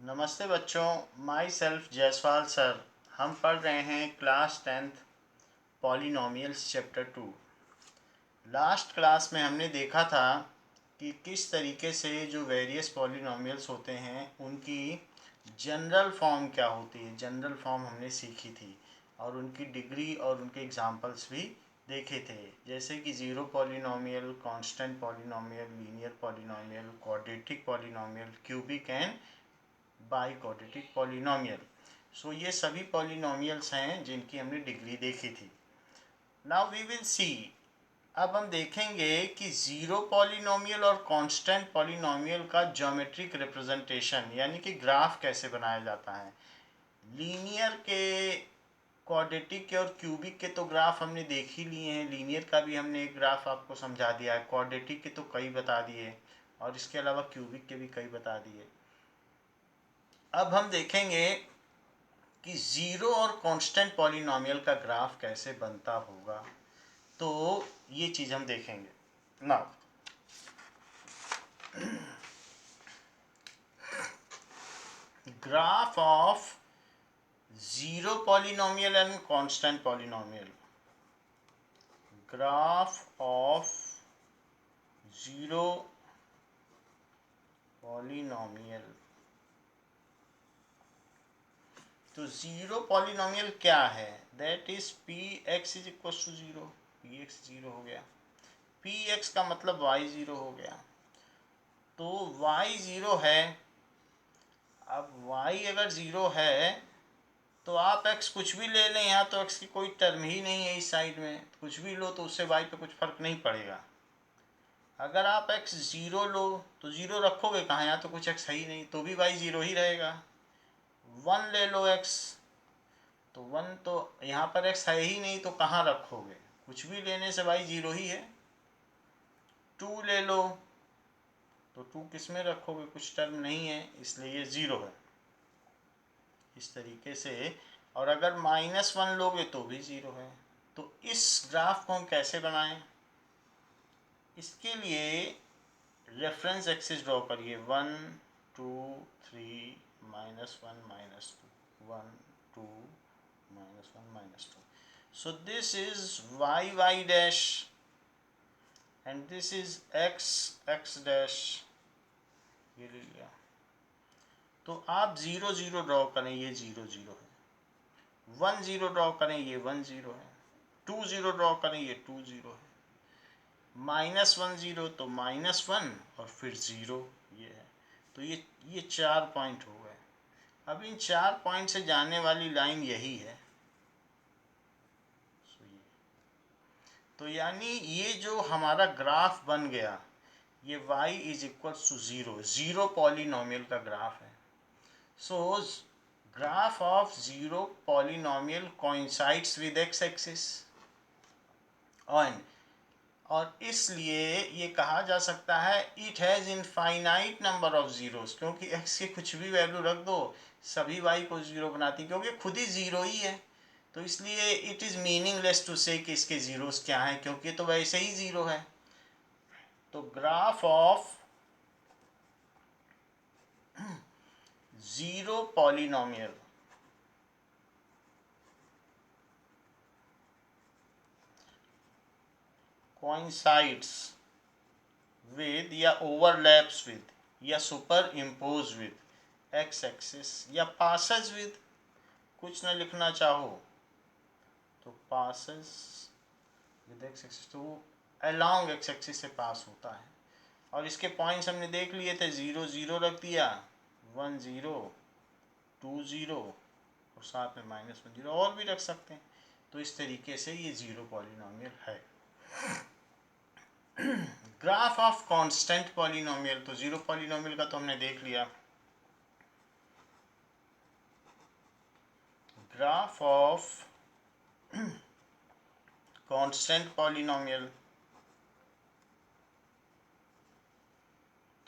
नमस्ते बच्चों, my self Jaiswal sir. हम पढ़ रहे हैं class 10th polynomials chapter 2। Last class में हमने देखा था कि किस तरीके से जो वेरियस पॉलिनोमियल्स होते हैं उनकी जनरल फॉर्म क्या होती है। जनरल फॉर्म हमने सीखी थी और उनकी डिग्री और उनके एग्जांपल्स भी देखे थे, जैसे कि zero polynomial, constant polynomial, linear polynomial, quadratic polynomial, cubic and bi quadratic polynomial. So ये सभी पॉलिनोमियल्स हैं जिनकी हमने डिग्री देखी थी। नाउ वी विल सी, अब हम देखेंगे कि ज़ीरो पॉलिनोमियल और कांस्टेंट पॉलिनोमियल का ज्योमेट्रिक रिप्रेजेंटेशन यानी कि ग्राफ कैसे बनाया जाता है। लीनियर के, क्वाड्रेटिक के और क्यूबिक के तो ग्राफ हमने देख ही लिए हैं। लीनियर का भी हमने एक ग्राफ आपको समझा दिया है, क्वाड्रेटिक के तो कई बता दिए और इसके अलावा क्यूबिक के भी कई बता दिए। अब हम देखेंगे कि ज़ीरो और कांस्टेंट पॉलिनोमियल का ग्राफ कैसे बनता होगा, तो ये चीज़ हम देखेंगे। Now graph of zero polynomial and constant polynomial. Graph of zero polynomial. तो ज़ीरो पॉलिनोमियल क्या है? That is P X is equal to zero. P X zero हो गया, पी एक्स का मतलब वाई ज़ीरो हो गया। तो वाई ज़ीरो है। अब वाई अगर ज़ीरो है तो आप x कुछ भी ले लें, यहाँ तो x की कोई टर्म ही नहीं है। इस साइड में कुछ भी लो तो उससे y पे कुछ फ़र्क नहीं पड़ेगा। अगर आप x ज़ीरो लो तो ज़ीरो रखोगे कहाँ, यहाँ तो कुछ x है ही नहीं, तो भी y ज़ीरो ही रहेगा। वन ले लो x, तो वन तो यहाँ पर x है ही नहीं, तो कहाँ रखोगे, कुछ भी लेने से y ज़ीरो ही है। टू ले लो तो टू किस में रखोगे, कुछ टर्म नहीं है, इसलिए ये ज़ीरो है। इस तरीके से, और अगर -1 लोगे तो भी ज़ीरो है। तो इस ग्राफ को हम कैसे बनाएं? इसके लिए रेफरेंस एक्सिस ड्रॉ करिए। 1 2 3 -1 -2 1 2 -1 -2। So this is y dash and this is x dash. ये ले लिया। तो आप 0 0 ड्रॉ करें, ये 0 0 है। 1 0 ड्रॉ करें, ये 1 0 है। 2 0 ड्रॉ करें, ये 2 0 है। -1 0 तो -1 और फिर 0 ये है। तो ये 4 पॉइंट हो गए। अब इन 4 पॉइंट से जाने वाली लाइन यही है। तो यानी ये जो हमारा ग्राफ बन गया, ये y is equal to zero, zero polynomial का ग्राफ है। So graph of zero polynomial coincides with x axis और इसलिए ये कहा जा सकता है it has infinite number of zeros, क्योंकि x की कुछ भी वैल्यू रख दो सभी y को ज़ीरो बनाती, क्योंकि खुद ही ज़ीरो ही है। तो इसलिए इट इज़ मीनिंगलेस टू से कि इसके ज़ीरोस क्या हैं, क्योंकि तो वैसे ही ज़ीरो है। तो graph of zero polynomial coincides with या overlaps with या super impose with x axis या passes with, कुछ न लिखना चाहो तो passes with एक्स एक्सिस, तो along एक्स एक्सिस से पास होता है। और इसके पॉइंट्स हमने देख लिए थे, 0 0 रख दिया, 1 0 2 0 और साथ में -1 0 और भी रख सकते हैं। तो इस तरीके से ये ज़ीरो पॉलिनोमियल है। ग्राफ ऑफ कांस्टेंट पॉलिनोमियल, तो ज़ीरो पॉलिनोमियल का तो हमने देख लिया। ग्राफ ऑफ कांस्टेंट पॉलिनोमियल,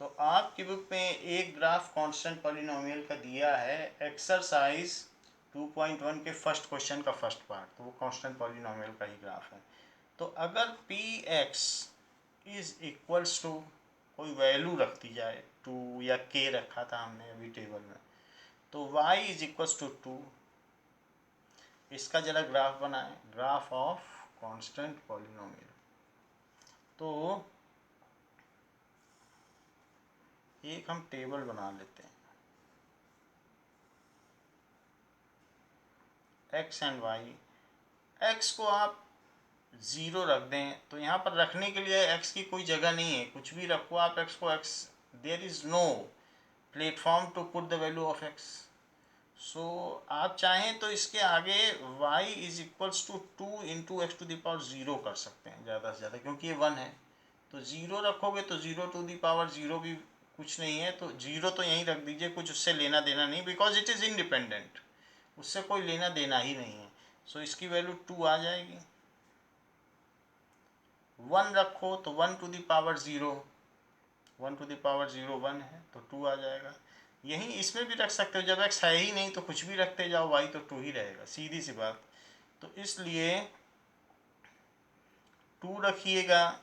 तो आपकी बुक में एक ग्राफ कांस्टेंट पॉलिनोमियल का दिया है, एक्सरसाइज 2.1 के फर्स्ट क्वेश्चन का फर्स्ट पार्ट, तो वो कांस्टेंट पॉलिनोमियल का ही ग्राफ है। तो अगर P X is equals to कोई वैल्यू रख दी जाए, 2 या k रखा था हमने अभी टेबल में, तो y इज इक्वल टू 2। इसका जरा ग्राफ बनाएं, ग्राफ ऑफ कांस्टेंट पॉलिनोमियल। तो एक हम टेबल बना लेते हैं, x एंड y। x को आप 0 रख दें, तो यहाँ पर रखने के लिए x की कोई जगह नहीं है, कुछ भी रखो आप x को। x there is no platform to put the value of x। So आप चाहें तो इसके आगे y is equals to 2 into X to the power 0 कर सकते हैं ज़्यादा से ज़्यादा, क्योंकि ये 1 है। तो 0 रखोगे तो 0 टू द पावर 0 भी कुछ नहीं है, तो 0 तो यहीं रख दीजिए, कुछ उससे लेना देना नहीं, बिकॉज इट इज़ इंडिपेंडेंट, उससे कोई लेना देना ही नहीं है। सो इसकी वैल्यू 2 आ जाएगी। 1 रखो तो 1 to the power 0, 1 to the power 0 1 है, तो 2 आ जाएगा। यहीं इसमें भी रख सकते हो, जब x है ही नहीं तो कुछ भी रखते जाओ, y तो 2 ही रहेगा, सीधी सी बात। तो इसलिए 2 रखिएगा,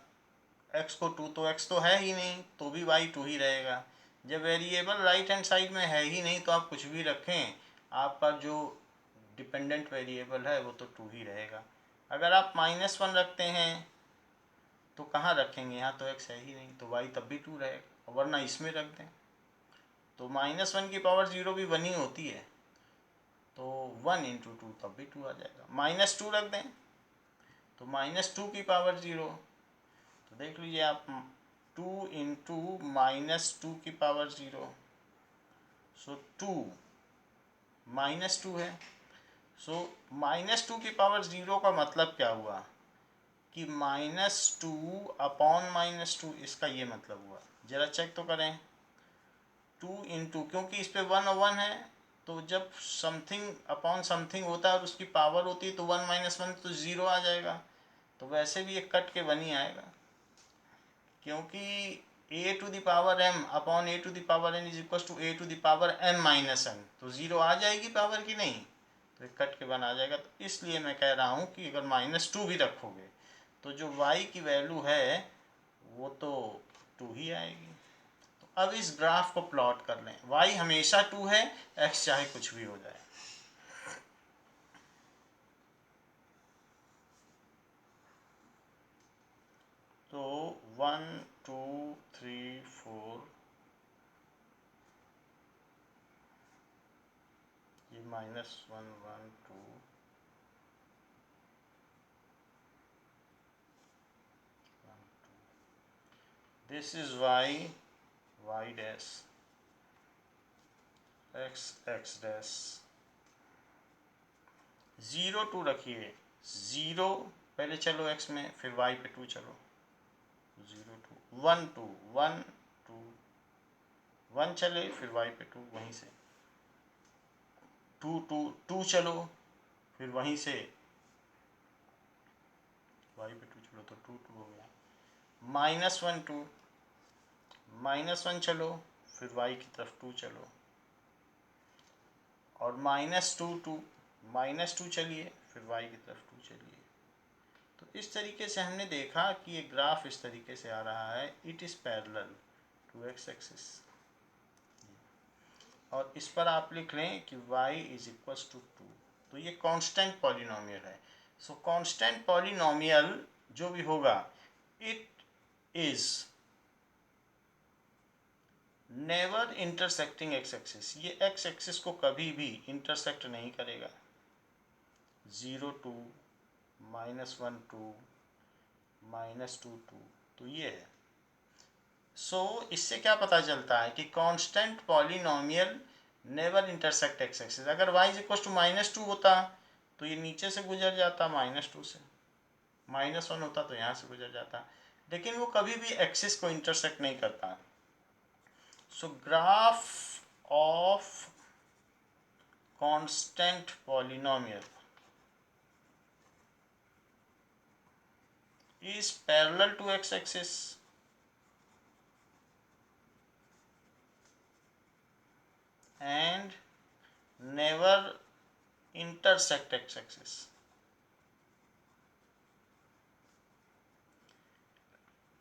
x को 2, तो x तो है ही नहीं तो भी y 2 ही रहेगा। जब वेरिएबल राइट हैंड साइड में है ही नहीं तो आप कुछ भी रखें, आपका जो डिपेंडेंट वेरिएबल है वो तो 2 ही रहेगा। अगर आप -1 रखते हैं तो कहाँ रखेंगे, यहाँ तो x है ही नहीं, तो y तब भी 2 रहेगा, वरना इसमें रख दें। तो -1 की पावर 0 भी 1 ही होती है, तो 1 इंटू 2 तब भी 2 आ जाएगा। -2 रख दें तो -2 की पावर 0, तो देख लीजिए आप 2 इंटू -2 की पावर 0, सो 2 -2 है। सो -2 की पावर 0 का मतलब क्या हुआ कि -2 अपॉन -2, इसका ये मतलब हुआ। ज़रा चेक तो करें, 2 इंटू, क्योंकि इस पे 1 और 1 है, तो जब समथिंग अपॉन समथिंग होता है और उसकी पावर होती है तो 1 - 1 तो 0 आ जाएगा। तो वैसे भी एक कट के 1 ही आएगा, क्योंकि a to the power m upon a to the power n is equal to a to the power m minus n, तो 0 आ जाएगी पावर की नहीं, तो एक कट के 1 आ जाएगा। तो इसलिए मैं कह रहा हूँ कि अगर -2 भी रखोगे तो जो y की वैल्यू है वो तो 2 ही आएगी। तो अब इस ग्राफ को प्लॉट कर लें, y हमेशा 2 है, x चाहे कुछ भी हो जाए। तो 1 2 3 4, ये -1 1 2, this is y, y dash, x dash। 0 2 रखिए, 0 पहले चलो x में, फिर y पे 2 चलो, 0 2 1 2 1 2 1 चले, फिर y पे 2, वहीं से 2 2 2 चलो, फिर वहीं से y पे 2 चलो, तो 2 2 हो गया। -1 2 -1 चलो, फिर y की तरफ 2 चलो, और -2 2 -2 चलिए, फिर y की तरफ 2 चलिए। तो इस तरीके से हमने देखा कि ये ग्राफ इस तरीके से आ रहा है, it is parallel to x axis. और इस पर आप लिख लें कि y इज इक्वल टू 2, तो ये कांस्टेंट पॉलिनोमियल है। सो कांस्टेंट पॉलिनोमियल जो भी होगा, it is never intersecting x axis, ये x एक्सिस को कभी भी इंटरसेक्ट नहीं करेगा। 0 2 -1 2 -2 2, तो ये है। सो इससे क्या पता चलता है कि constant polynomial never intersect x axis. अगर y इज इक्वल टू -2 होता तो ये नीचे से गुजर जाता, -2 से, -1 होता तो यहाँ से गुजर जाता, लेकिन वो कभी भी एक्सिस को इंटरसेक्ट नहीं करता। सो graph of constant polynomial is parallel to x axis and never intersect x axis।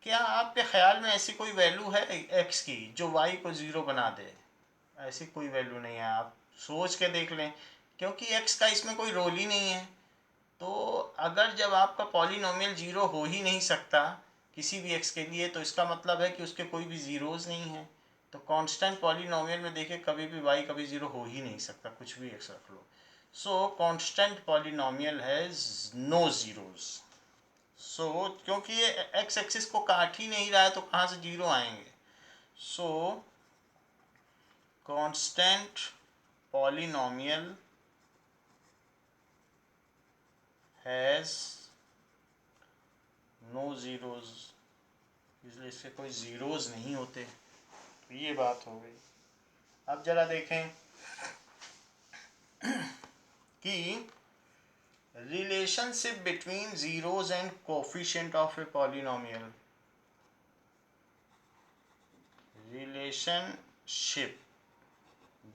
क्या आपके ख्याल में ऐसी कोई वैल्यू है x की जो y को 0 बना दे? ऐसी कोई वैल्यू नहीं है, आप सोच के देख लें, क्योंकि x का इसमें कोई रोल ही नहीं है। तो अगर जब आपका पॉलिनोमियल जीरो हो ही नहीं सकता किसी भी x के लिए, तो इसका मतलब है कि उसके कोई भी ज़ीरोज़ नहीं है। तो कांस्टेंट पॉलिनोमियल में देखिए कभी भी y कभी ज़ीरो हो ही नहीं सकता, कुछ भी x रख लो। So constant polynomial has no zeros. So क्योंकि ये x एक्सिस को काट ही नहीं रहा है तो कहाँ से जीरो आएंगे। So constant polynomial has no zeros, इसलिए इसके कोई ज़ीरोज़ नहीं होते। तो ये बात हो गई। अब जरा देखें कि relationship between zeros and coefficient of a polynomial. Relationship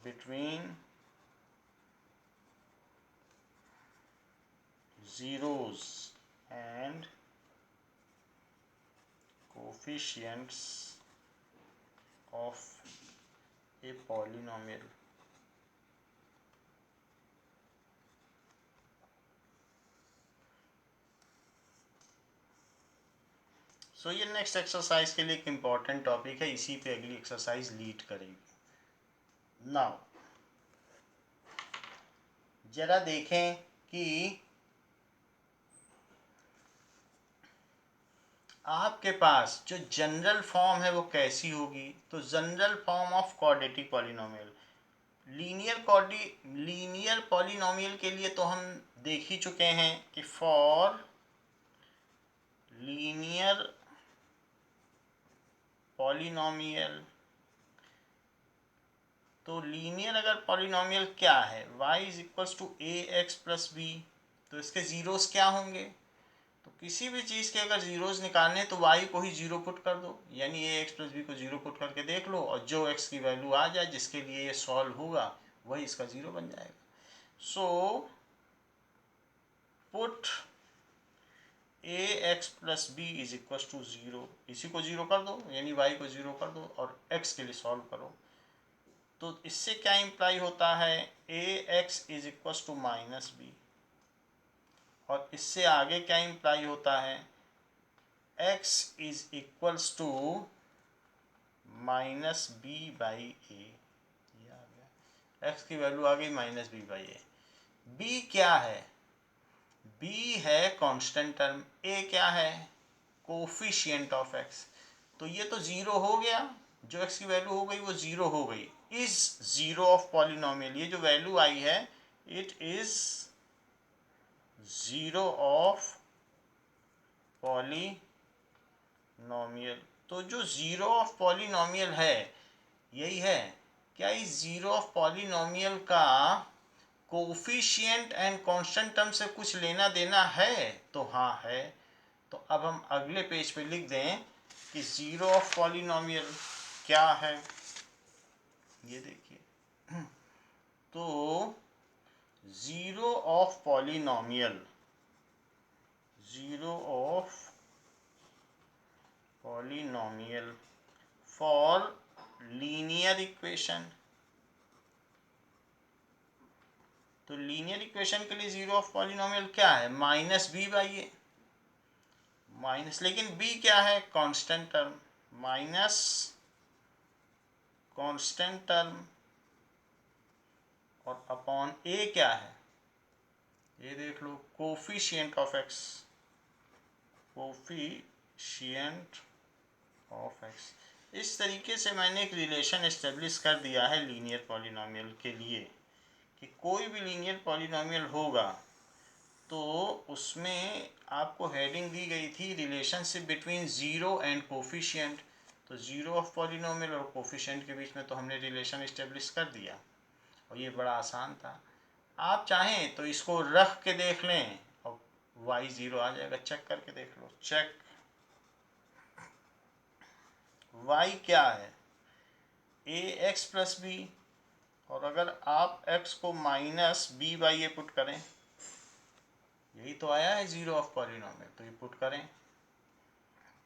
between zeros and coefficients of a polynomial। सो ये नेक्स्ट एक्सरसाइज के लिए एक इम्पॉर्टेंट टॉपिक है, इसी पे अगली एक्सरसाइज लीड करेगी। नाउ जरा देखें कि आपके पास जो जनरल फॉर्म है वो कैसी होगी। तो general form of quadratic polynomial, linear polynomial के लिए तो हम देख ही चुके हैं कि फॉर लीनियर पॉलिनोमियल, तो लीनियर अगर पॉलिनोमियल क्या है, y is equals to A X plus B, तो इसके ज़ीरोज़ क्या होंगे। तो किसी भी चीज़ के अगर ज़ीरोज़ निकालने तो y को ही ज़ीरो पुट कर दो, यानी ए एक्स प्लस बी को ज़ीरो पुट करके देख लो, और जो x की वैल्यू आ जाए जिसके लिए ये सॉल्व होगा वही इसका ज़ीरो बन जाएगा। So put A X plus B is equals to zero, इसी को ज़ीरो कर दो, यानी y को ज़ीरो कर दो और x के लिए सॉल्व करो। तो इससे क्या इम्प्लाई होता है, a x is equals to minus b, और इससे आगे क्या इम्प्लाई होता है, x is equals to minus B by a. ये आ गया, x की वैल्यू आ गई minus B by a. b क्या है, b है कांस्टेंट टर्म, a क्या है कोफिशिएंट ऑफ x। तो ये तो ज़ीरो हो गया, जो x की वैल्यू हो गई वो ज़ीरो हो गई, इज ज़ीरो ऑफ पॉलिनोमियल। ये जो वैल्यू आई है it is zero of polynomial. तो जो ज़ीरो ऑफ पॉलिनोमियल है यही है, क्या इस ज़ीरो ऑफ पॉलिनोमियल का कोफिशिएंट एंड कांस्टेंट टर्म से कुछ लेना देना है, तो हाँ है। तो अब हम अगले पेज पे लिख दें कि ज़ीरो ऑफ पॉलिनोमियल क्या है, ये देखिए। तो zero of polynomial, zero of polynomial for linear equation, तो लीनियर इक्वेशन के लिए ज़ीरो ऑफ पॉलिनोमियल क्या है, minus B by a, minus, लेकिन b क्या है constant term, minus constant term, और अपॉन a क्या है, ये देख लो coefficient of x, coefficient of x। इस तरीके से मैंने एक रिलेशन एस्टेब्लिश कर दिया है लीनियर पॉलिनोमियल के लिए, कि कोई भी लीनियर पॉलिनोमियल होगा तो उसमें आपको हेडिंग दी गई थी relationship between zero and coefficient. तो ज़ीरो ऑफ पॉलिनोमियल और कोफिशिएंट के बीच में तो हमने रिलेशन इस्टेब्लिश कर दिया, और ये बड़ा आसान था। आप चाहें तो इसको रख के देख लें और y ज़ीरो आ जाएगा, चेक करके देख लो। चेक, y क्या है ए एक्स प्लस बी, और अगर आप x को minus B by A put करें, यही तो आया है ज़ीरो ऑफ पॉलिनोमियल, तो ये पुट करें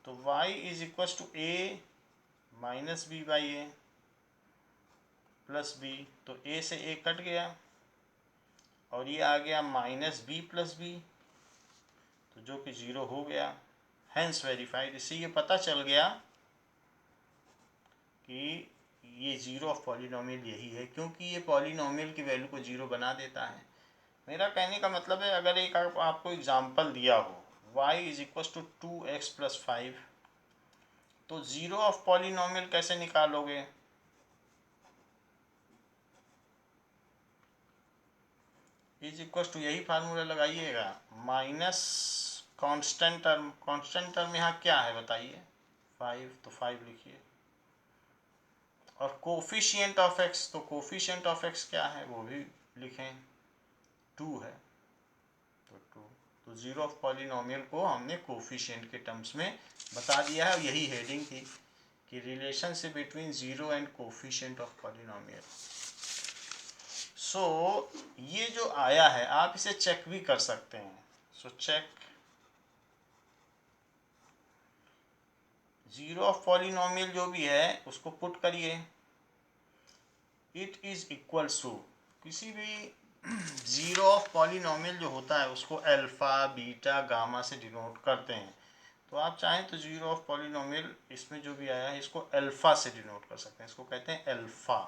तो y is equals to A minus B by A, plus B, तो ए से ए कट गया और ये आ गया माइनस बी प्लस बी, तो जो कि 0 हो गया, हैंस वेरीफाइड। इससे ये पता चल गया कि ये जीरो ऑफ पॉलिनोमियल यही है, क्योंकि ये पॉलिनोमियल की वैल्यू को 0 बना देता है। मेरा कहने का मतलब है, अगर एक आपको एग्जांपल दिया हो y is equal to 2x plus 5, तो जीरो ऑफ पॉलिनोमियल कैसे निकालोगे? इज इक्वल टू यही फार्मूला लगाइएगा, माइनस कांस्टेंट टर्म यहाँ क्या है बताइए? 5, तो 5 लिखिए। और कोफिशिएंट ऑफ x, तो कोफिशिएंट ऑफ x क्या है वो भी लिखें, 2 है, तो 2। तो जीरो ऑफ पॉलिनोमियल को हमने कोफिशिएंट के टर्म्स में बता दिया है, और यही हेडिंग थी कि relationship between zero and coefficient of polynomial. So ये जो आया है आप इसे चेक भी कर सकते हैं। So check zero of polynomial जो भी है उसको पुट करिए, इट इज इक्वल्स टू, किसी भी जीरो ऑफ पॉलिनोमियल जो होता है उसको अल्फा बीटा गामा से डिनोट करते हैं। तो आप चाहें तो जीरो ऑफ पॉलिनोमियल इसमें जो भी आया है इसको अल्फा से डिनोट कर सकते हैं, इसको कहते हैं अल्फा,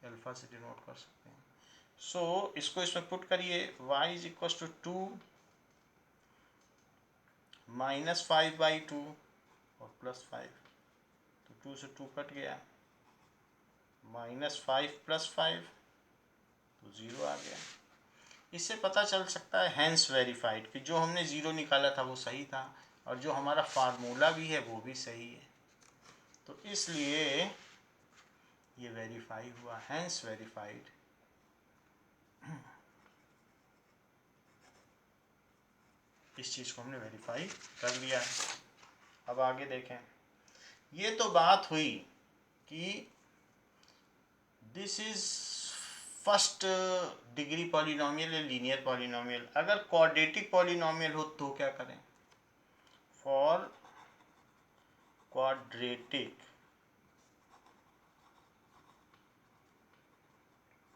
अल्फा से डिनोट कर सकते हैं। सो इसको इसमें पुट करिए, y is equal to 2 minus 5/2 और प्लस 5, तो 2 से 2 कट गया, माइनस 5 प्लस 5, तो 0 आ गया। इससे पता चल सकता है हैंस वेरीफाइड कि जो हमने 0 निकाला था वो सही था, और जो हमारा फार्मूला भी है वो भी सही है, तो इसलिए ये वेरीफाई हुआ, हैंस वेरीफाइड। इस चीज़ को हमने वेरीफाई कर लिया है। अब आगे देखें, ये तो बात हुई कि this is first degree polynomial या लीनियर पॉलिनोमियल। अगर क्वाड्रेटिक पॉलिनोमियल हो तो क्या करें? फॉर क्वाड्रेटिक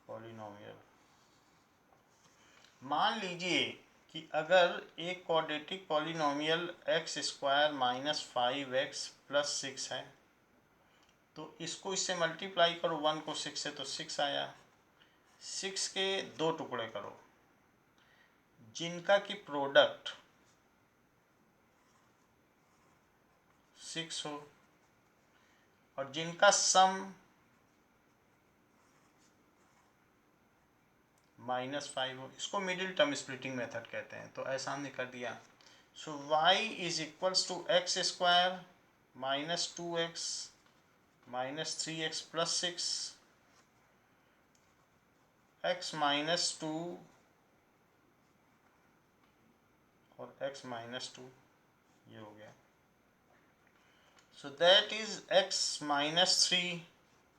पॉलिनोमियल, मान लीजिए कि अगर एक quadratic polynomial x square minus 5x plus 6 है, तो इसको इससे मल्टीप्लाई करो, 1 को 6 से तो 6 आया, 6 के 2 टुकड़े करो जिनका की प्रोडक्ट 6 हो और जिनका सम -5 हो, इसको मिडिल टर्म स्प्लिटिंग मेथड कहते हैं। तो ऐसा हमने कर दिया। So y is equals to X square minus 2x minus 3x plus 6, x minus 2 और x माइनस 2, ये हो गया। So that is x minus 3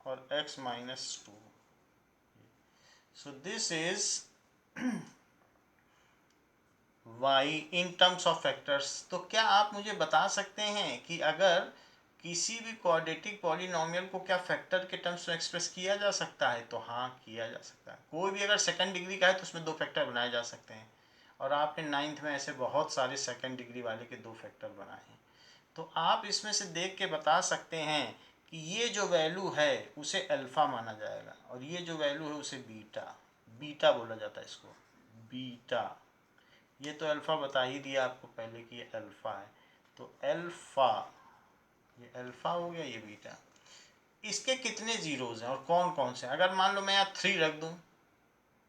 और x minus 2। So this is y in terms of factors. तो क्या आप मुझे बता सकते हैं कि अगर किसी भी क्वाड्रेटिक पॉलिनोमियल को क्या फैक्टर के टर्म्स में एक्सप्रेस किया जा सकता है? तो हाँ, किया जा सकता है। कोई भी अगर सेकंड डिग्री का है तो उसमें 2 फैक्टर बनाए जा सकते हैं, और आपने 9th में ऐसे बहुत सारे सेकंड डिग्री वाले के 2 फैक्टर बनाए हैं। तो आप इसमें से देख के बता सकते हैं कि ये जो वैल्यू है उसे अल्फ़ा माना जाएगा, और ये जो वैल्यू है उसे बीटा, बीटा बोला जाता है इसको, बीटा। ये तो अल्फ़ा बता ही दिया आपको पहले कि ये अल्फ़ा है, तो अल्फ़ा, ये अल्फ़ा हो गया, ये बीटा। इसके कितने जीरोज़ हैं और कौन कौन से? अगर मान लो मैं यहाँ 3 रख दूँ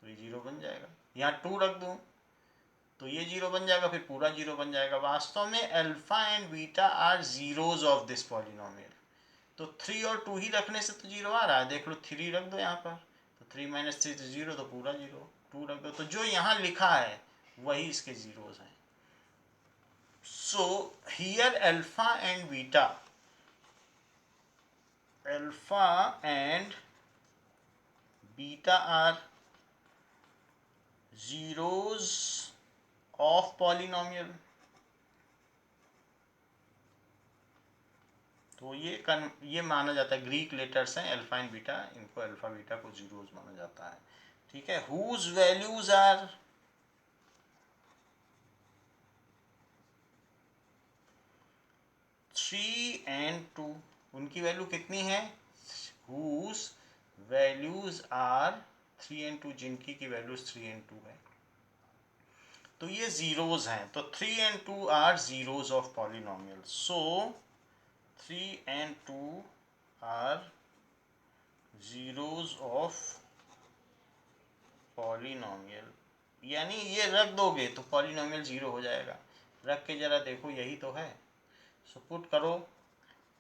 तो ये 0 बन जाएगा, यहाँ 2 रख दूँ तो ये 0 बन जाएगा, फिर पूरा 0 बन जाएगा। वास्तव में alpha and beta are zeros of this polynomial. तो 3 और 2 ही रखने से तो 0 आ रहा है, देख लो 3 रख दो यहाँ पर, तो 3 माइनस 3 तो 0, तो पूरा 0, 2 रख दो, तो जो यहाँ लिखा है वही इसके जीरोज़ हैं। So here alpha and beta, alpha and beta are zeros of polynomial। तो ये माना जाता है, ग्रीक लेटर्स हैं अल्फा एंड बीटा, इनको अल्फा बीटा को जीरोज माना जाता है। ठीक है, हुज वैल्यूज आर 3 and 2, उनकी वैल्यू कितनी है, हुज वैल्यूज आर 3 and 2, जिनकी की वैल्यूज 3 and 2 है। तो ये जीरोज हैं, तो 3 and 2 are zeros of polynomial. So 3 and 2 are zeros of polynomial, यानी ये रख दोगे तो पॉलिनोमियल जीरो हो जाएगा। रख के जरा देखो, यही तो है। सो पुट करो,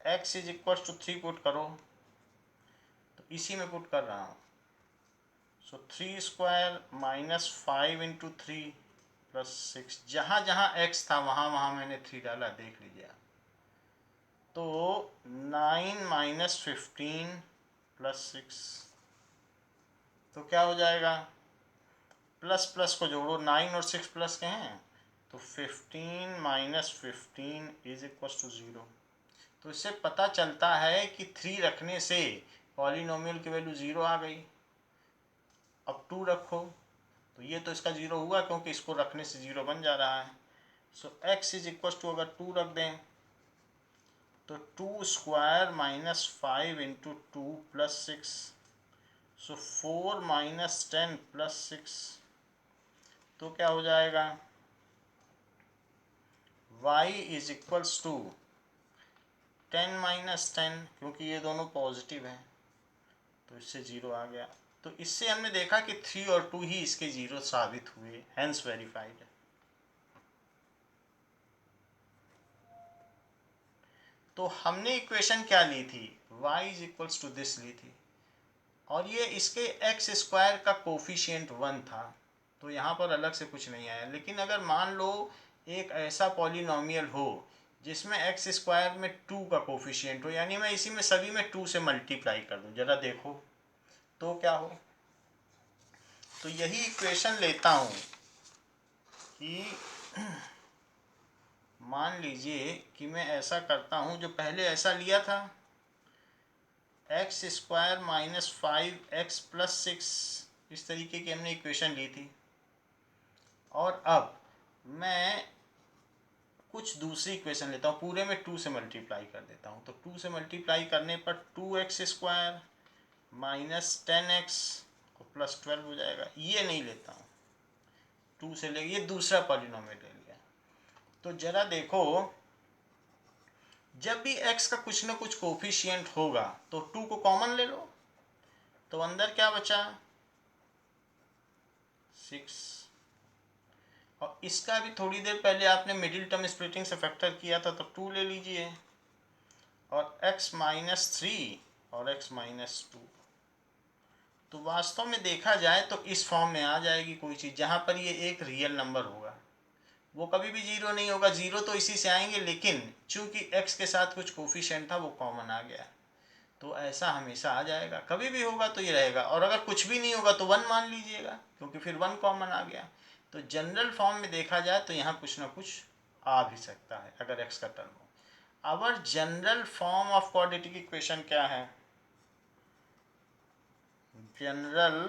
x is equal to 3 put करो, तो इसी में पुट कर रहा हूँ। So 3 square minus 5 into 3 plus 6, जहाँ जहाँ x था वहाँ वहाँ मैंने 3 डाला, देख लीजिए। तो 9 माइनस 15 प्लस 6, तो क्या हो जाएगा, प्लस प्लस को जोड़ो, 9 और 6 प्लस के हैं, तो 15 माइनस 15 इज इक्वल टू 0। तो इससे पता चलता है कि 3 रखने से पॉलिनोमियल की वैल्यू 0 आ गई। अब 2 रखो, तो ये तो इसका 0 हुआ, क्योंकि इसको रखने से 0 बन जा रहा है। So x is equal to, अगर 2 रख दें तो 2 square minus 5 into 2 plus 6, so 4 minus 10 plus 6, तो क्या हो जाएगा, y is equals to 10 minus 10, क्योंकि ये दोनों पॉजिटिव हैं तो इससे 0 आ गया। तो इससे हमने देखा कि 3 और 2 ही इसके 0 साबित हुए, हेंस वेरीफाइड। तो हमने इक्वेशन क्या ली थी, y is equals to this ली थी, और ये इसके x स्क्वायर का कोफिशिएंट 1 था, तो यहाँ पर अलग से कुछ नहीं आया। लेकिन अगर मान लो एक ऐसा पॉलिनोमियल हो जिसमें x स्क्वायर में 2 का कोफिशिएंट हो, यानी मैं इसी में सभी में 2 से मल्टीप्लाई कर दूँ, जरा देखो तो क्या हो। तो यही इक्वेशन लेता हूँ कि मान लीजिए कि मैं ऐसा करता हूँ, जो पहले ऐसा लिया था, x square minus 5x plus 6, इस तरीके की हमने इक्वेशन ली थी। और अब मैं कुछ दूसरी इक्वेशन लेता हूँ, पूरे में 2 से मल्टीप्लाई कर देता हूँ। तो 2 से मल्टीप्लाई करने पर 2x स्क्वायर माइनस 10x और प्लस 12 हो जाएगा। ये नहीं लेता हूँ, 2 से ले, ये दूसरा पॉलिनोमियल ले लिया। तो जरा देखो, जब भी x का कुछ ना कुछ कोफिशिएंट होगा तो 2 को कॉमन ले लो, तो अंदर क्या बचा, 6। और इसका भी थोड़ी देर पहले आपने मिडिल टर्म स्प्लिटिंग से फैक्टर किया था, तो 2 ले लीजिए, और x माइनस 3 और x माइनस 2। तो वास्तव में देखा जाए तो इस फॉर्म में आ जाएगी कोई चीज़, जहाँ पर ये एक रियल नंबर होगा, वो कभी भी 0 नहीं होगा। 0 तो इसी से आएंगे, लेकिन चूंकि x के साथ कुछ कोफिशिएंट था वो कॉमन आ गया, तो ऐसा हमेशा आ जाएगा। कभी भी होगा तो ये रहेगा, और अगर कुछ भी नहीं होगा तो 1 मान लीजिएगा, क्योंकि फिर 1 कॉमन आ गया। तो जनरल फॉर्म में देखा जाए तो यहाँ कुछ ना कुछ आ भी सकता है अगर x का टर्म हो। Our general form of quadratic equation क्या है, general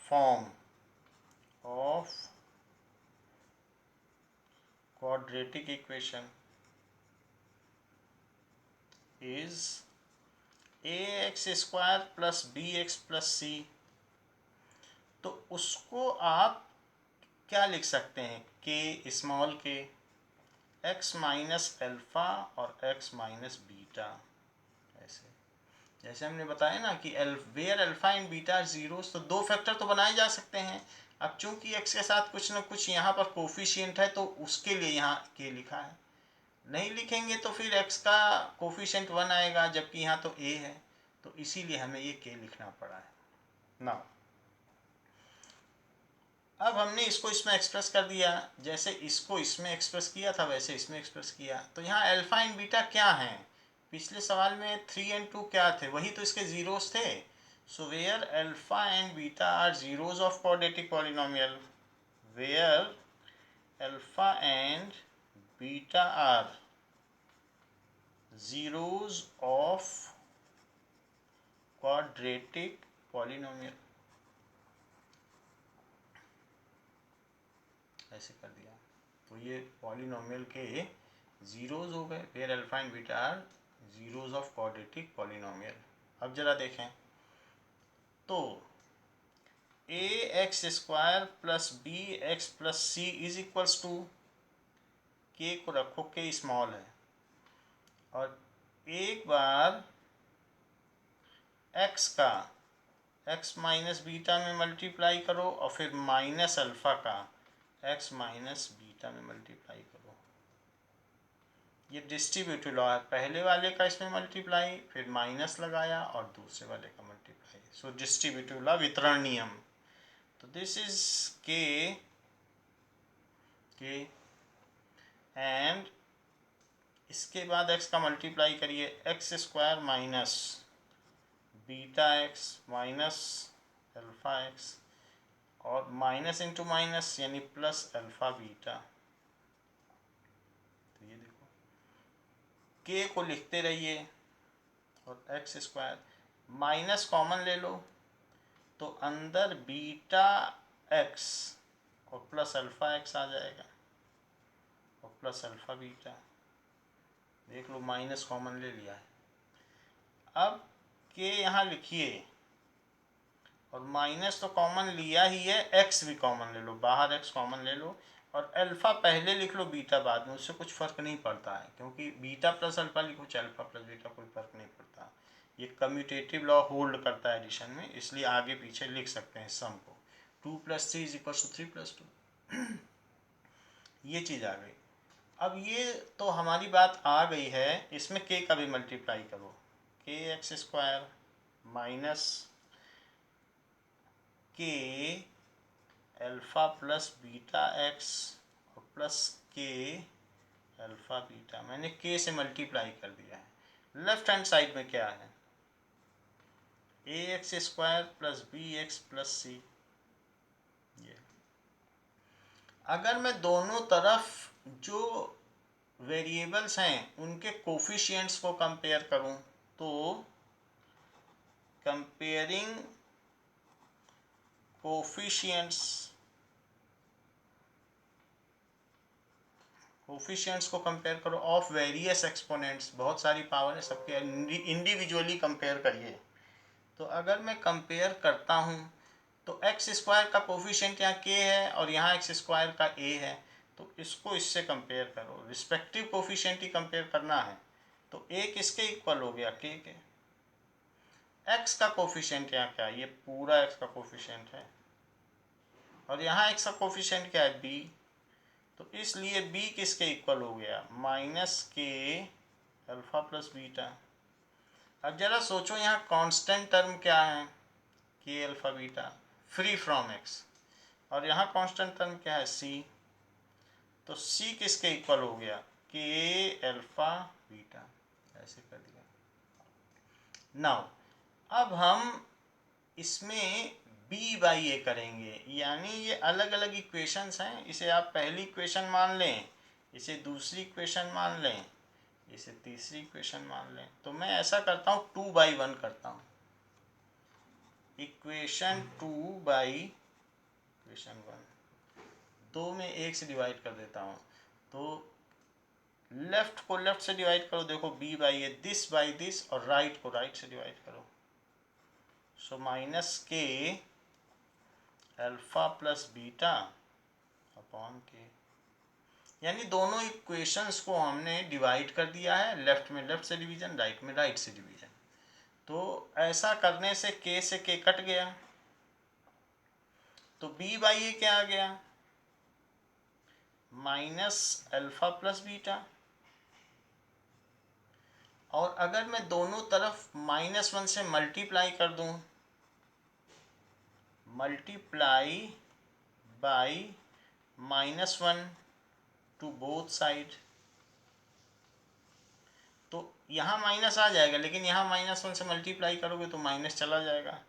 form of quadratic equation is ax square plus bx plus c। तो उसको आप क्या लिख सकते हैं, k small k, x minus alpha और x माइनस बीटा। ऐसे जैसे हमने बताया ना कि where alpha and beta zeros, तो 2 फैक्टर तो बनाए जा सकते हैं। अब चूंकि x के साथ कुछ ना कुछ यहाँ पर कोफिशिएंट है, तो उसके लिए यहाँ k लिखा है। नहीं लिखेंगे तो फिर x का कोफिशिएंट 1 आएगा, जबकि यहाँ तो a है, तो इसीलिए हमें ये k लिखना पड़ा है ना। अब हमने इसको इसमें एक्सप्रेस कर दिया, जैसे इसको इसमें एक्सप्रेस किया था वैसे इसमें एक्सप्रेस किया। तो यहाँ अल्फा एंड बीटा क्या हैं, पिछले सवाल में 3 and 2 क्या थे, वही तो इसके जीरोस थे। So where alpha and beta are zeros of quadratic polynomial, where alpha and beta are zeros of quadratic polynomial, ऐसे कर दिया। तो ये पॉलिनोमियल के जीरोज हो गए, where alpha and beta are zeros of quadratic polynomial. अब जरा देखें तो a x square plus b x plus c is equals to, k को रखो के स्मॉल है, और एक बार एक्स का एक्स माइनस बीटा में मल्टीप्लाई करो और फिर माइनस अल्फ़ा का एक्स माइनस बीटा में मल्टीप्लाई करो। ये डिस्ट्रीब्यूटिव लॉ है, पहले वाले का इसमें मल्टीप्लाई, फिर माइनस लगाया और दूसरे वाले का मल्टीप्लाई। सो डिस्ट्रीब्यूटिव लॉ, वितरण नियम। तो दिस इज के एंड इसके बाद x का मल्टीप्लाई करिए, x square minus beta x minus alpha x, और माइनस इंटू माइनस यानी प्लस अल्फ़ा बीटा। तो ये देखो के को लिखते रहिए और एक्स स्क्वायर माइनस कॉमन ले लो, तो अंदर बीटा एक्स और प्लस अल्फ़ा एक्स आ जाएगा और प्लस अल्फ़ा बीटा। देख लो माइनस कॉमन ले लिया है। अब के यहाँ लिखिए और माइनस तो कॉमन लिया ही है, एक्स भी कॉमन ले लो, बाहर एक्स कॉमन ले लो, और अल्फ़ा पहले लिख लो बीटा बाद में, उससे कुछ फ़र्क नहीं पड़ता है, क्योंकि बीटा प्लस अल्फ़ा लिखो चाहे अल्फ़ा प्लस बीटा, कोई फ़र्क नहीं पड़ता। ये कम्यूटेटिव लॉ होल्ड करता है एडिशन में, इसलिए आगे पीछे लिख सकते हैं सम को। 2 + 3 = 3 + 2 ये चीज़ आ गई। अब ये तो हमारी बात आ गई है, इसमें के का भी मल्टीप्लाई करो, के x square minus K alpha plus beta x और प्लस के अल्फ़ा बीटा। मैंने के से मल्टीप्लाई कर दिया है। लेफ्ट हैंड साइड में क्या है, a x square plus b x plus c. ये अगर मैं दोनों तरफ जो वेरिएबल्स हैं उनके कोफिशिएंट्स को कंपेयर करूं, तो कंपेयरिंग कोफिशिएंट्स को कंपेयर करो ऑफ वेरियस एक्सपोनेंट्स, बहुत सारी पावर है, सबके इंडिविजुअली कंपेयर करिए। तो अगर मैं कंपेयर करता हूँ तो एक्स स्क्वायर का कोफिशिएंट यहाँ के है और यहाँ एक्स स्क्वायर का ए है, तो इसको इससे कंपेयर करो, रिस्पेक्टिव कोफिशिएंट ही कंपेयर करना है। तो ए किसके इक्वल हो गया, के। एक्स का कोफिशिएंट यहाँ क्या है, ये पूरा एक्स का कोफिशिएंट है, और यहाँ एक्स का कोफिशिएंट क्या है, बी। तो इसलिए बी किसके इक्वल हो गया, minus K alpha plus beta. अब जरा सोचो यहाँ कांस्टेंट टर्म क्या है, के alpha beta free from x, और यहाँ कांस्टेंट टर्म क्या है, सी। तो सी किसके इक्वल हो गया, के अल्फ़ा बीटा। ऐसे कर दिया। नाउ अब हम इसमें बी बाई ए करेंगे, यानी ये अलग अलग इक्वेशंस हैं, इसे आप पहली इक्वेशन मान लें, इसे दूसरी इक्वेशन मान लें, इसे तीसरी इक्वेशन मान लें। तो मैं ऐसा करता हूँ 2/1 करता हूँ, इक्वेशन 2/इक्वेशन 1, 2 में 1 से डिवाइड कर देता हूँ। तो लेफ्ट को लेफ्ट से डिवाइड करो, देखो B by A, this by this, और राइट को राइट से डिवाइड करो। So minus K alpha plus beta upon K, यानी दोनों इक्वेशंस को हमने डिवाइड कर दिया है, लेफ्ट में लेफ्ट से डिवीजन, राइट में राइट से डिवीजन। तो ऐसा करने से के कट गया, तो बी बाई ए क्या आ गया, माइनस अल्फ़ा प्लस बीटा। और अगर मैं दोनों तरफ -1 से मल्टीप्लाई कर दूं, multiply by -1 to both side, तो यहाँ माइनस आ जाएगा, लेकिन यहाँ -1 से मल्टीप्लाई करोगे तो माइनस चला जाएगा।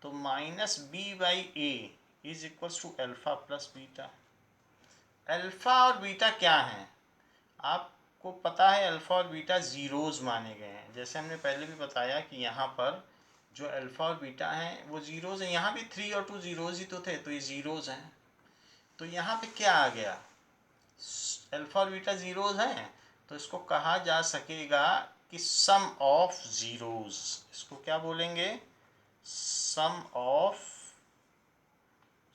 तो minus B by A is equals to alpha plus beta. Alpha और बीटा क्या है, आप आपको पता है अल्फ़ा और बीटा ज़ीरोज़ माने गए हैं। जैसे हमने पहले भी बताया कि यहाँ पर जो अल्फ़ा और बीटा हैं वो ज़ीरोज़ हैं। यहाँ भी 3 और 2 ज़ीरोज़ ही तो थे, तो ये ज़ीरोज़ हैं। तो यहाँ पे क्या आ गया, अल्फ़ा और बीटा ज़ीरोज़ हैं, तो इसको कहा जा सकेगा कि सम ऑफ ज़ीरोज़। इसको क्या बोलेंगे, सम ऑफ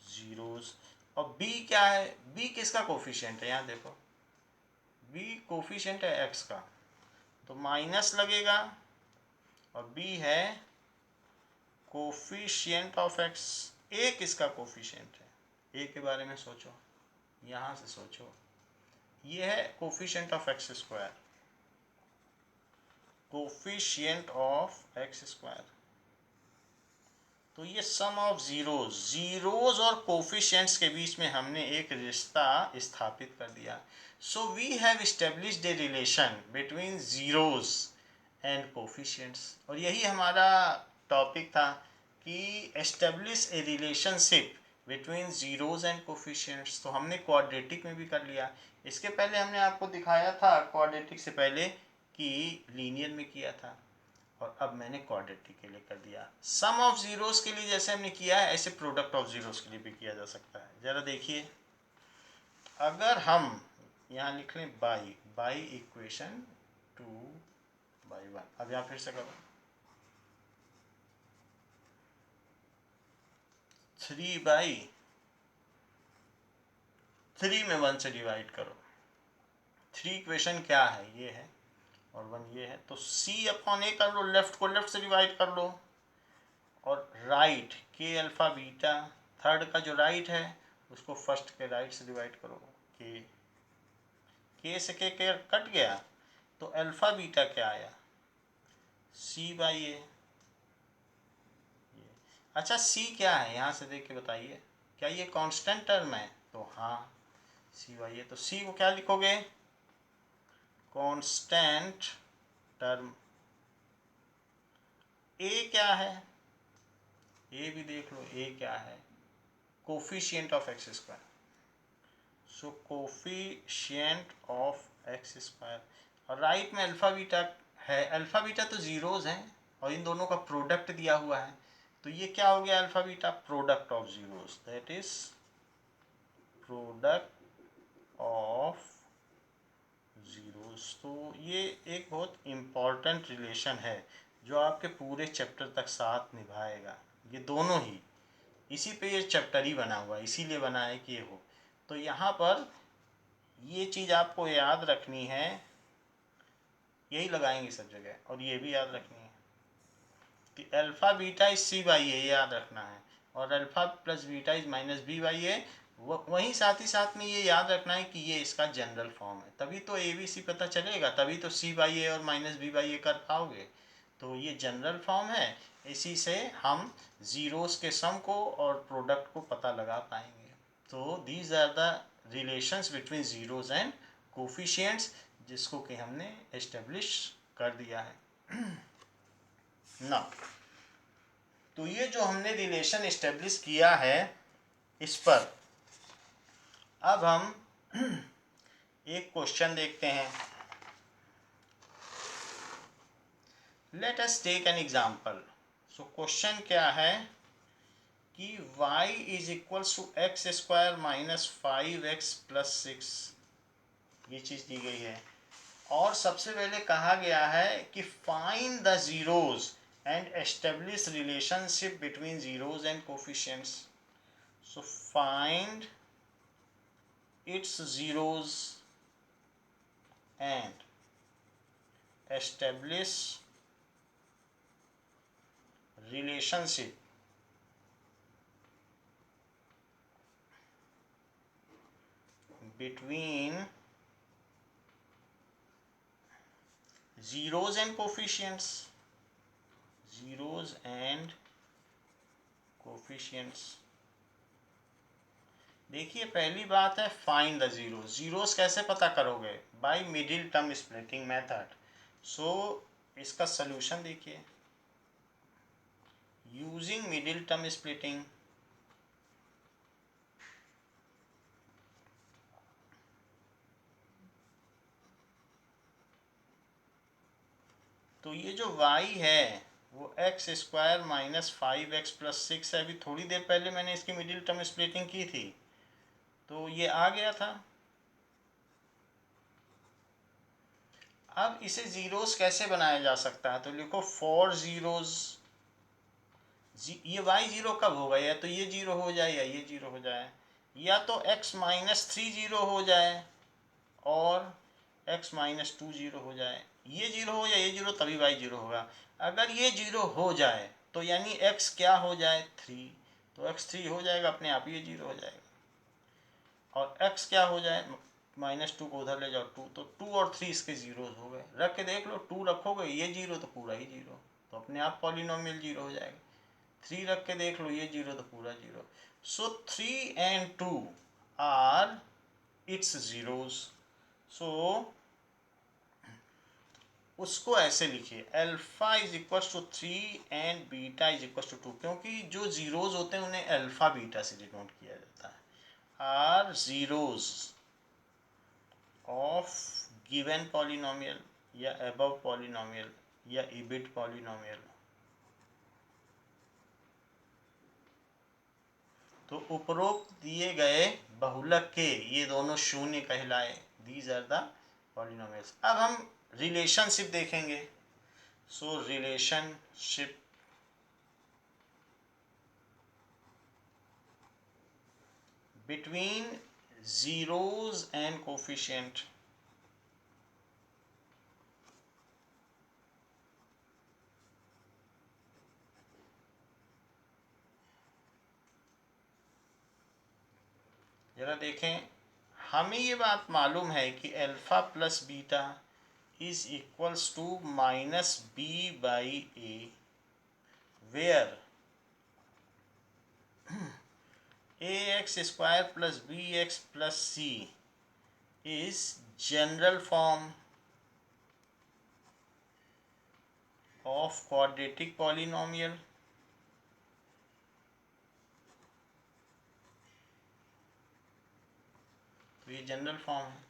ज़ीरोज़। और b क्या है, b किसका कोफिशिएंट है, यहाँ देखो b कोफिशिएंट है x का, तो माइनस लगेगा, और b है कोफिशिएंट ऑफ x। a किसका कोफिशिएंट है, a के बारे में सोचो, यहाँ से सोचो, ये है coefficient of X square, coefficient of X square. तो ये सम ऑफ ज़ीरोज़, ज़ीरोज़ और कोफिशिएंट्स के बीच में हमने एक रिश्ता स्थापित कर दिया। So we have established a relation between zeros and coefficients. और यही हमारा टॉपिक था कि establish a relationship between zeros and coefficients. तो हमने क्वाड्रेटिक में भी कर लिया। इसके पहले हमने आपको दिखाया था क्वाड्रेटिक से पहले कि लीनियर में किया था, और अब मैंने क्वाड्रेटिक के लिए कर दिया। सम ऑफ ज़ीरोज़ के लिए जैसे हमने किया है, ऐसे प्रोडक्ट ऑफ ज़ीरोज़ के लिए भी किया जा सकता है। ज़रा देखिए, अगर हम यहाँ लिख लें बाई इक्वेशन 2/1। अब यहाँ फिर से करो, 3/3 में 1 से डिवाइड करो। 3 इक्वेशन क्या है, ये है, और 1 ये है, तो c/a कर लो, लेफ्ट को लेफ्ट से डिवाइड कर लो, और राइट के अल्फ़ा बीटा, थर्ड का जो राइट है उसको फर्स्ट के राइट से डिवाइड करो। के से के कट गया, तो अल्फ़ा बीटा क्या आया, c/a। अच्छा, c क्या है, यहाँ से देख के बताइए, क्या ये कांस्टेंट टर्म है, तो हाँ c/a। तो c को क्या लिखोगे, कांस्टेंट टर्म। a क्या है, a भी देख लो, a क्या है, coefficient of X square. So coefficient of X square, और राइट में अल्फ़ा बीटा है। अल्फ़ा बीटा तो ज़ीरोज़ हैं, और इन दोनों का प्रोडक्ट दिया हुआ है, तो ये क्या हो गया, alpha beta product of zeros, that is product of zeros. तो ये एक बहुत इम्पॉर्टेंट रिलेशन है जो आपके पूरे चैप्टर तक साथ निभाएगा। ये दोनों ही, इसी पे ये चैप्टर ही बना हुआ है, इसीलिए बना है कि ये हो। तो यहाँ पर ये चीज़ आपको याद रखनी है, यही लगाएंगे सब जगह, और ये भी याद रखनी है कि अल्फ़ा बीटा इज c/a, याद रखना है, और alpha plus beta is minus b/a। वहीं साथ ही साथ में ये याद रखना है कि ये इसका जनरल फॉर्म है, तभी तो ABC पता चलेगा, तभी तो c/a और माइनस b/a कर पाओगे। तो ये जनरल फॉर्म है, इसी से हम ज़ीरोज़ के सम को और प्रोडक्ट को पता लगा पाएंगे। तो these are the relations between zeros and coefficients, जिसको कि हमने एस्टेब्लिश कर दिया है ना। तो ये जो हमने रिलेशन एस्टेब्लिश किया है, इस पर अब हम एक क्वेश्चन देखते हैं। Let us take an example. So question क्या है कि y is equals to X square minus 5x plus 6, ये चीज़ दी गई है, और सबसे पहले कहा गया है कि find the zeros and establish relationship between zeros and coefficients. So find its zeros and establish relationship between zeros and coefficients, zeros and coefficients। देखिए, पहली बात है फाइंड द ज़ीरोज़। ज़ीरोज़ कैसे पता करोगे, by middle term splitting method. So इसका solution देखिए, using middle term splitting. तो ये जो y है वो x square minus 5x plus 6 है। अभी थोड़ी देर पहले मैंने इसकी मिडिल टर्म स्प्लिटिंग की थी तो ये आ गया था। अब इसे जीरोस कैसे बनाया जा सकता है, तो लिखो फॉर जीरोस। ये y जीरो कब होगा, या तो ये जीरो हो जाए या ये जीरो हो जाए, या तो x माइनस 3 जीरो हो जाए और x माइनस 2 जीरो हो जाए। ये जीरो हो या ये जीरो, तभी y जीरो होगा। अगर ये जीरो हो जाए तो यानी x क्या हो जाए, 3, तो x 3 हो जाएगा, अपने आप ये जीरो हो जाएगा। और x क्या हो जाए, माइनस 2 को उधर ले जाओ 2, तो 2 और 3 इसके जीरो हो गए। रख के देख लो, 2 रखोगे ये जीरो तो पूरा ही जीरो, तो अपने आप पॉलिनोमियल जीरो हो जाएगा। 3 रख के देख लो, ये जीरो तो पूरा zero. So 3 and 2 are its zeros. So उसको ऐसे लिखिए, alpha is equal to 3 and beta is equal to 2, क्योंकि जो जीरोज होते हैं उन्हें अल्फा बीटा से डिनोट किया जाता है। Are zeros of given polynomial या अबव पॉलिनोमियल या इबिट पॉलिनोमियल। तो उपरोक्त दिए गए बहुलक के ये दोनों शून्य कहलाए, दीज आर द पॉलिनोमियल्स। अब हम रिलेशनशिप देखेंगे। So relationship between zeros and coefficient. जरा देखें, हमें ये बात मालूम है कि alpha plus beta is equals to minus B by a, where a x square plus b x plus c is general form of quadratic polynomial. तो ये जनरल फॉर्म है।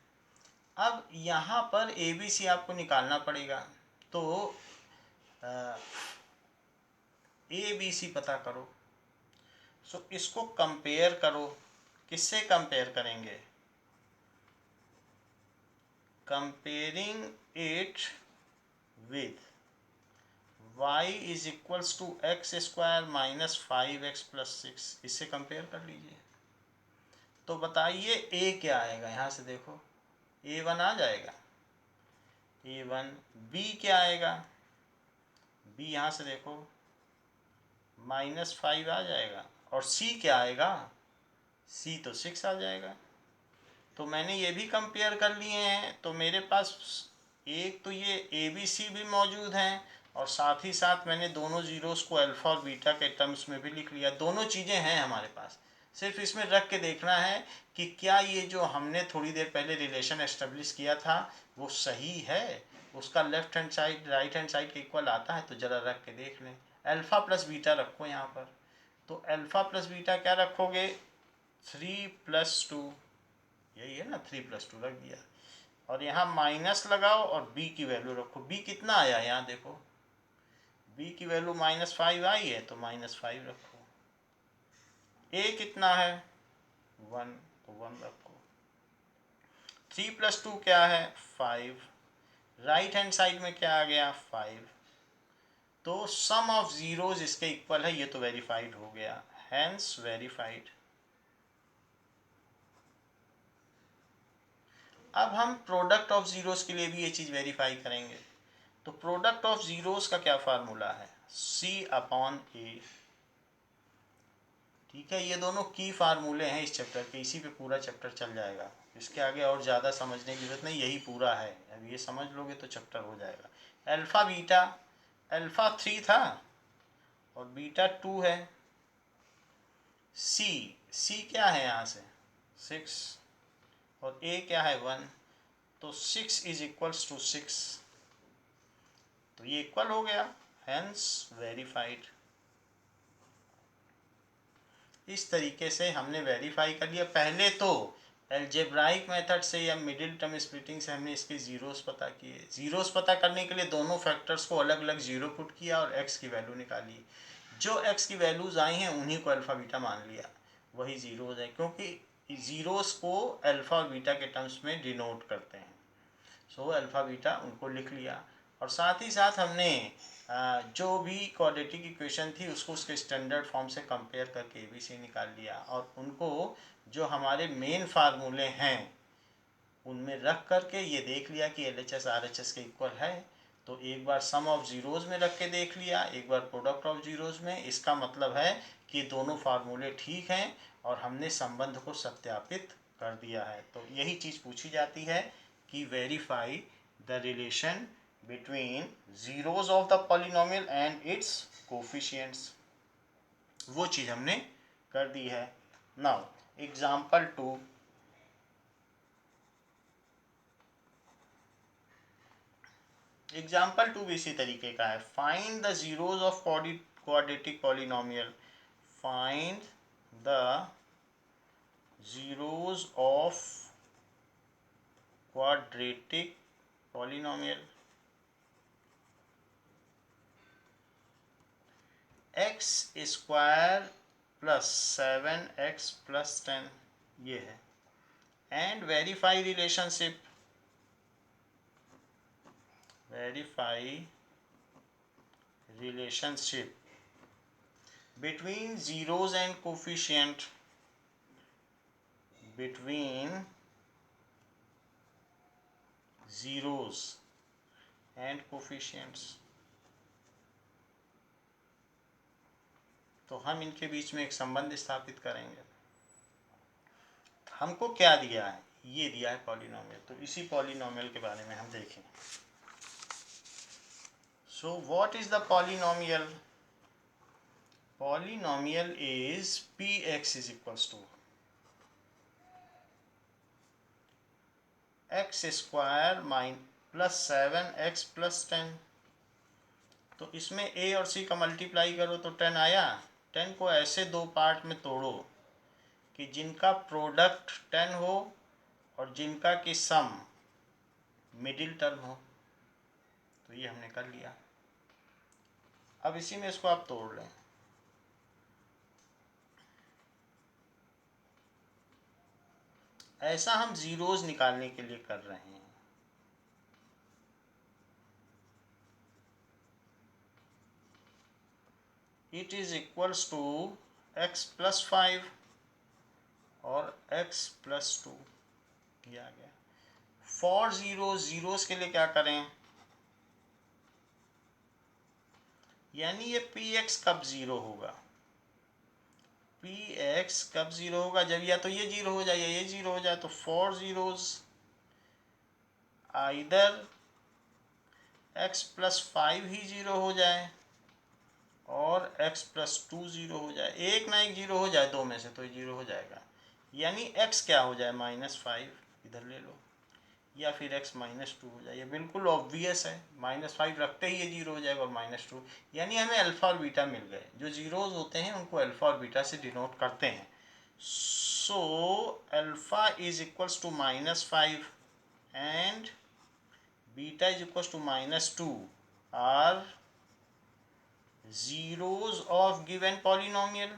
अब यहाँ पर ए बी सी आपको निकालना पड़ेगा, तो ए बी सी पता करो। सो इसको कंपेयर करो, किससे कंपेयर करेंगे, comparing it with y is equals to X square minus 5x plus 6, इससे कंपेयर कर लीजिए। तो बताइए a क्या आएगा, यहाँ से देखो a1 आ जाएगा, a1। b क्या आएगा, b यहाँ से देखो -5 आ जाएगा। और c क्या आएगा, c तो 6 आ जाएगा। तो मैंने ये भी कंपेयर कर लिए हैं, तो मेरे पास एक तो ये ए बी सी भी मौजूद हैं, और साथ ही साथ मैंने दोनों जीरोस को अल्फ़ा और बीटा के टर्म्स में भी लिख लिया। दोनों चीज़ें हैं हमारे पास, सिर्फ इसमें रख के देखना है कि क्या ये जो हमने थोड़ी देर पहले रिलेशन एस्टेब्लिश किया था वो सही है, उसका left hand side right hand side के इक्वल आता है। तो ज़रा रख के देख लें। अल्फ़ा प्लस बीटा रखो यहाँ पर, तो अल्फ़ा प्लस बीटा क्या रखोगे, 3 + 2, यही है ना, 3 + 2 रख दिया। और यहाँ माइनस लगाओ और b की वैल्यू रखो। b कितना आया, यहाँ देखो b की वैल्यू -5 आई है, तो -5 रखो। a कितना है, 1, तो 1 रखो। 3 + 2 क्या है, 5। राइट हैंड साइड में क्या आ गया, 5। तो सम ऑफ जीरोज इसके इक्वल है, ये तो वेरीफाइड हो गया, हैंस वेरीफाइड। अब हम प्रोडक्ट ऑफ जीरोस के लिए भी ये चीज़ वेरीफाई करेंगे। तो प्रोडक्ट ऑफ जीरोस का क्या फार्मूला है, C/A। ठीक है, ये दोनों की फार्मूले हैं इस चैप्टर के, इसी पे पूरा चैप्टर चल जाएगा। इसके आगे और ज़्यादा समझने की जरूरत नहीं, यही पूरा है। अब ये समझ लोगे तो चैप्टर हो जाएगा। अल्फ़ा बीटा, अल्फ़ा 3 था और बीटा 2 है। सी क्या है यहाँ से, 6, और ए क्या है, 1। तो 6 इज इक्वल्स टू 6, तो ये इक्वल हो गया, हैंस वेरीफाइड। इस तरीके से हमने वेरीफाई कर लिया। पहले तो एल्जेब्राइक मेथड से या मिडिल टर्म स्प्लिटिंग से हमने इसके ज़ीरोस पता किए। ज़ीरोस पता करने के लिए दोनों फैक्टर्स को अलग अलग ज़ीरो पुट किया और एक्स की वैल्यू निकाली। जो एक्स की वैल्यूज़ आई हैं उन्हीं को अल्फ़ा बीटा मान लिया, वही ज़ीरोज़ है, क्योंकि ज़ीरोस को अल्फ़ा और बीटा के टर्म्स में डिनोट करते हैं। सो अल्फ़ा बीटा उनको लिख लिया। और साथ ही साथ हमने जो भी क्वाड्रेटिक इक्वेशन थी उसको उसके स्टैंडर्ड फॉर्म से कंपेयर करके ABC निकाल लिया, और उनको जो हमारे मेन फार्मूले हैं उनमें रख करके ये देख लिया कि LHS RHS के इक्वल है। तो एक बार सम ऑफ ज़ीरोज़ में रख के देख लिया, एक बार प्रोडक्ट ऑफ ज़ीरोज़ में। इसका मतलब है कि दोनों फार्मूले ठीक हैं और हमने संबंध को सत्यापित कर दिया है। तो यही चीज़ पूछी जाती है कि verify the relation between zeros of the polynomial and it's coefficients. वो चीज़ हमने कर दी है। Now example 2। एग्जाम्पल 2 भी इसी तरीके का है। Find the zeros of quadratic polynomial. Find the zeros of quadratic polynomial. X square plus 7x plus 10 ये है। And verify relationship. Verify relationship between zeros and coefficient, between zeros and coefficients। तो हम इनके बीच में एक संबंध स्थापित करेंगे। हमको क्या दिया है? ये दिया है पॉलिनोमियल। तो इसी पॉलिनोमियल के बारे में हम देखें। So what is the polynomial? Polynomial is Px is equals to x square plus 7x plus 10। तो इसमें a और c का मल्टीप्लाई करो तो 10 आया। 10 को ऐसे दो पार्ट में तोड़ो कि जिनका प्रोडक्ट 10 हो और जिनका की सम मिडिल टर्म हो। तो ये हमने कर लिया। अब इसी में इसको आप तोड़ लें। ऐसा हम ज़ीरोज़ निकालने के लिए कर रहे हैं। It is equals to x plus 5 और x प्लस 2 ये आ गया। फॉर ज़ीरोज़ के लिए क्या करें? यानी ये Px कब ज़ीरो होगा? Px कब ज़ीरो होगा? जब या तो ये ज़ीरो हो जाए या ये ज़ीरो हो जाए। तो for zeros either x plus 5 he zero हो जाए और x प्लस 2 ज़ीरो हो जाए। एक ना एक ज़ीरो हो जाए, दो में से तो ज़ीरो हो जाएगा। यानी x क्या हो जाए? -5 इधर ले लो, या फिर x -2 हो जाए। ये बिल्कुल ऑब्वियस है। -5 रखते ही ये जीरो हो जाएगा और -2। यानी हमें अल्फ़ा और बीटा मिल गए। जो ज़ीरोज़ होते हैं उनको अल्फ़ा और बीटा से डिनोट करते हैं। So alpha is equals to -5 and beta is equals to -2 are zeros of given polynomial।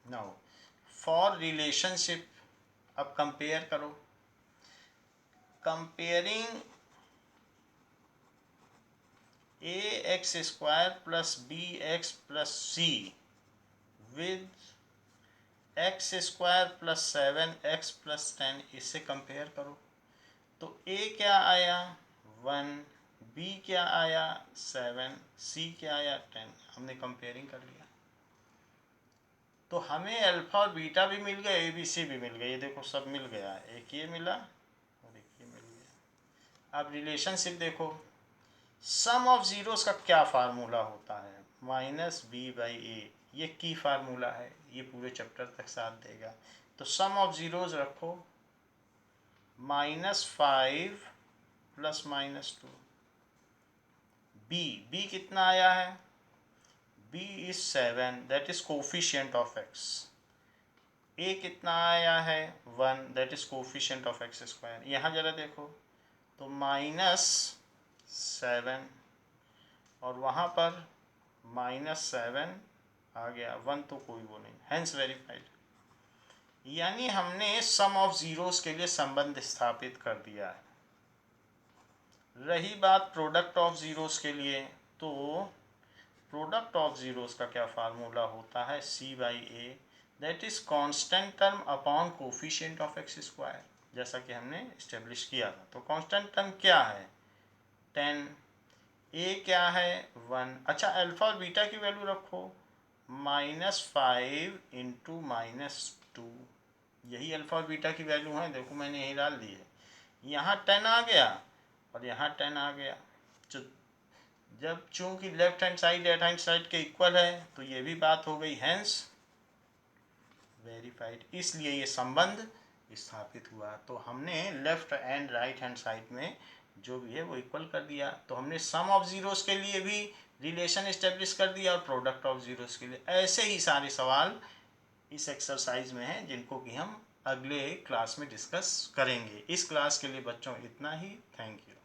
now for relationship, अब कंपेयर करो। Comparing ax square plus bx plus c with X square plus 7x plus 10, इससे compare करो। तो a क्या आया? 1, b क्या आया? 7, c क्या आया? 10। हमने कंपेयरिंग कर लिया। तो हमें अल्फ़ा और बीटा भी मिल गए, a b c भी मिल गए। ये देखो सब मिल गया। एक ये मिला और एक ये मिल गया। अब रिलेशनशिप देखो। सम ऑफ ज़ीरोज़ का क्या फार्मूला होता है? -b/a। ये की फार्मूला है, ये पूरे चैप्टर तक साथ देगा। तो सम ऑफ ज़ीरोज़ रखो, -5 प्लस -2। b कितना आया है? b is 7, that is coefficient of x. a कितना आया है 1, that is coefficient of x square. यहाँ जरा देखो तो -7 और वहाँ पर -7 आ गया, 1 तो कोई वो नहीं, हेंस वेरीफाइड. यानी हमने सम ऑफ जीरोस के लिए संबंध स्थापित कर दिया है. रही बात प्रोडक्ट ऑफ जीरोस के लिए, तो प्रोडक्ट ऑफ जीरोस का क्या फार्मूला होता है, c/a, that is constant term upon coefficient of X square, जैसा कि हमने इस्टेब्लिश किया था. तो कांस्टेंट टर्म क्या है 10, a क्या है 1. अच्छा, अल्फा और बीटा की वैल्यू रखो, -5 इंटू -2, यही अल्फा और बीटा की वैल्यू है. देखो मैंने यही डाल दी है. यहाँ 10 आ गया और यहाँ 10 आ गया. तो जब चूंकि left hand side right hand side के इक्वल है तो ये भी बात हो गई, हेंस वेरीफाइड. इसलिए ये संबंध स्थापित हुआ. तो हमने left and right hand side में जो भी है वो इक्वल कर दिया. तो हमने सम ऑफ जीरोस के लिए भी रिलेशन इस्टेब्लिश कर दिया और प्रोडक्ट ऑफ जीरोस के लिए. ऐसे ही सारे सवाल इस एक्सरसाइज में हैं जिनको कि हम अगले क्लास में डिस्कस करेंगे. इस क्लास के लिए बच्चों इतना ही. Thank you.